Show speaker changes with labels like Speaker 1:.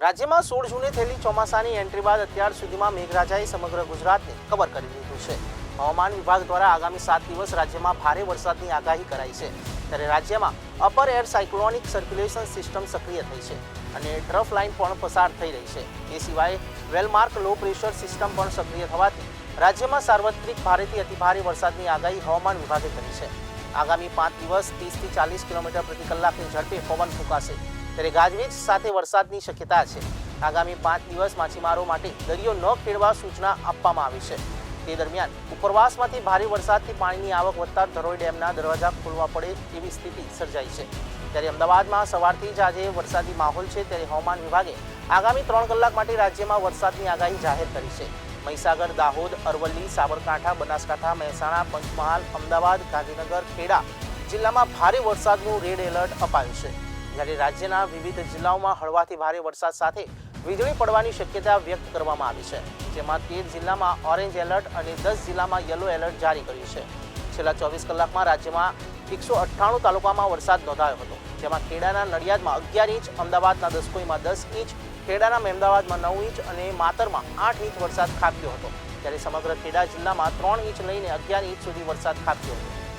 Speaker 1: રાજ્યમાં 16 જૂને થયેલી ચોમાસાની એન્ટ્રી બાદ અત્યાર સુધીમાં મેઘરાજાએ સમગ્ર ગુજરાતને કવર કરી લીધું છે। હવામાન વિભાગ દ્વારા આગામી 7 દિવસ રાજ્યમાં ભારે વરસાદની આગાહી કરાઈ છે। ત્યારે રાજ્યમાં upper air cyclonic circulation system સક્રિય થઈ છે અને ટ્રફ લાઇન પણ પસાર થઈ રહી છે। એ સિવાય વેલમાર્ક લો પ્રેશર સિસ્ટમ પણ સક્રિય થવાથી રાજ્યમાં સાર્વત્રિક ભારેથી અતિભારે વરસાદની આગાહી હવામાન વિભાગે કરી છે। આગામી 5 દિવસ 30 થી 40 કિલોમીટર પ્રતિ કલાકની ઝડપે પવન ફૂંકાશે, ત્યારે ગાજવીજ સાથે વરસાદની શક્યતા છે। આગામી 5 દિવસ માછીમારો માટે દરિયો ન ખેડવા સૂચના આપવામાં આવી છે। તે દરમિયાન ઉપરવાસમાંથી ભારે વરસાદથી પાણીની આવક વધતા ધરોઈ ડેમના દરવાજા ખોલવા પડે તેવી સ્થિતિ સર્જાઈ છે। ત્યારે અમદાવાદમાં સવારથી જ આજે વરસાદી માહોલ છે, ત્યારે હવામાન વિભાગે આગામી 3 કલાક માટે રાજ્યમાં વરસાદની આગાહી જાહેર કરી છે। મહીસાગર, દાહોદ, અરવલ્લી, સાબરકાંઠા, બનાસકાંઠા, મહેસાણા, પંચમહાલ, અમદાવાદ, ગાંધીનગર, ખેડા જિલ્લામાં ભારે વરસાદનું રેડ એલર્ટ અપાયું છે। જ્યારે રાજ્યના વિવિધ જિલ્લાઓમાં હળવાથી ભારે વરસાદ સાથે વીજળી પડવાની શક્યતા વ્યક્ત કરવામાં આવી છે, જેમાં 13 જિલ્લામાં ઓરેન્જ એલર્ટ અને 10 જિલ્લામાં યલો એલર્ટ જારી કર્યું છે। છેલ્લા 24 કલાકમાં રાજ્યમાં 198 તાલુકામાં વરસાદ નોંધાયો હતો, જેમાં ખેડાના નડિયાદમાં 11 ઇંચ, અમદાવાદના દસકોઈમાં 10 ઇંચ, ખેડાના મહેમદાવાદમાં 9 ઇંચ અને માતરમાં 8 ઇંચ વરસાદ ખાબક્યો હતો। ત્યારે સમગ્ર ખેડા જિલ્લામાં 3 ઇંચ લઈને 11 ઇંચ સુધી વરસાદ ખાબક્યો હતો।